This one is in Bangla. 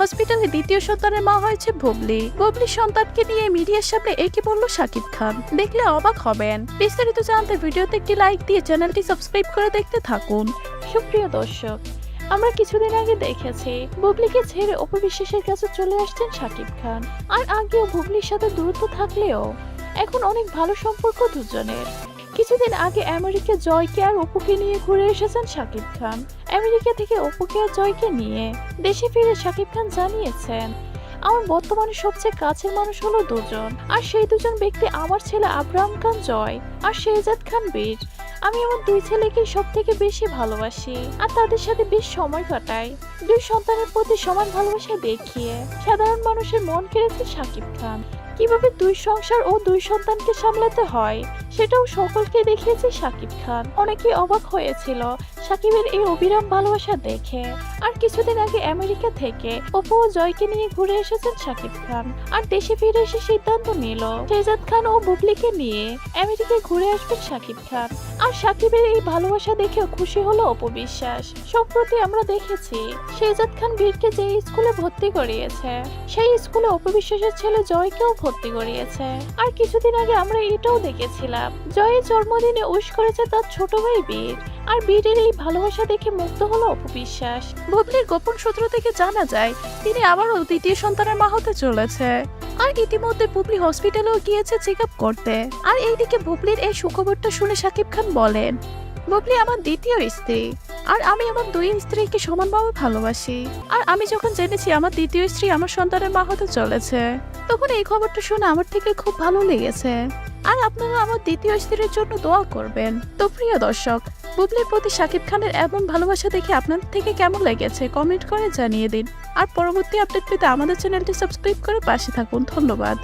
হসপিটালে দ্বিতীয় সন্তানের মা হয়েছে বুবলি। বুবলির সন্তানকে নিয়ে মিডিয়ার সামনে একে বলল শাকিব খান। দেখলে অবাক হবেন। বিস্তারিত জানতে ভিডিওতে একটি লাইক দিয়ে চ্যানেলটি সাবস্ক্রাইব করে দেখতে থাকুন। সুপ্রিয় দর্শক, আমরা কিছুদিন আগে দেখেছি বুবলিকে ছেড়ে অপু বিশ্বাসের কাছে চলে আসছেন শাকিব খান। আর আগেও বুবলির সাথে দূরত্ব থাকলেও এখন অনেক ভালো সম্পর্ক দুজনের। কিছুদিন আগে আমেরিকা জয়কে আর অপুকে নিয়ে ঘুরে এসেছেন শাকিব খান। আমেরিকা থেকে অপুকে আর জয়কে নিয়ে দেশে ফিরে শাকিব খান জানিয়েছেন, আমার বর্তমানে সবচেয়ে কাছের মানুষ হলো দুজন, আর সেই দুজন ব্যক্তি আমার ছেলে আব্রাহাম খান জয় আর শেহজাদ খান বীর। আমি আমার দুই ছেলেকে সব থেকে বেশি ভালোবাসি আর তাদের সাথে বেশ সময় কাটাই। দুই সন্তানের প্রতি সমান ভালোবাসা দেখিয়ে সাধারণ মানুষের মন কেড়েছে শাকিব খান। কিভাবে দুই সংসার ও দুই সন্তানকে সামলাতে হয় সেটাও সকলকে দেখিয়েছে শাকিব খান। অনেকেই অবাক হয়েছিল শাকিবের এই অবিরাম ভালোবাসা দেখে। আর কিছুদিন আগে আমেরিকা থেকে অপু ও জয়কে নিয়ে ঘুরে এসেছেন শাকিব খান। আর দেশে ফিরে এসে সিদ্ধান্ত নিল শেহজাদ খান ও বুবলিকে নিয়ে আমেরিকায় ঘুরে আসবেন শাকিব খান। আর শাকিবের এই ভালোবাসা দেখেও খুশি হলো অপু বিশ্বাস। সম্প্রতি আমরা দেখেছি শেহজাদ খান বীরকে যে স্কুলে ভর্তি করিয়েছে সেই স্কুলে অপু বিশ্বাসের ছেলে জয়কেও ভর্তি করিয়েছে। আর কিছুদিন আগে আমরা এটাও দেখেছিলাম জয়ের জন্মদিনে উইশ করেছে তার ছোট ভাই বীর। আর বীরের এই ভালোবাসা দেখে মুগ্ধ হলো অপু বিশ্বাস। বুবলির গোপন সূত্র থেকে জানা যায় তিনি আবারও দ্বিতীয় সন্তানের মা হতে চলেছে। আর ইতিমধ্যে বুবলি হসপিটালেও গিয়েছে চেক আপ করতে। আর এইদিকে বুবলির এই সুখবরটা শুনে শাকিব খান বলেন, বুবলি আমার দ্বিতীয় স্ত্রী আর আমি আমার দুই স্ত্রীকে সমানভাবে ভালোবাসি। আর আমি যখন জেনেছি আমার দ্বিতীয় স্ত্রী আমার সন্তানের মা হতে চলেছে তখন এই খবরটা শুনে আমার থেকে খুব ভালো লেগেছে। আর আপনারা আমার দ্বিতীয় স্ত্রীর জন্য দোয়া করবেন। তো প্রিয় দর্শক, বুবলির প্রতি শাকিব খানের এমন ভালোবাসা দেখে আপনাদের থেকে কেমন লেগেছে কমেন্ট করে জানিয়ে দিন। আর পরবর্তী আপডেট পেতে আমাদের চ্যানেলটি সাবস্ক্রাইব করে পাশে থাকুন। ধন্যবাদ।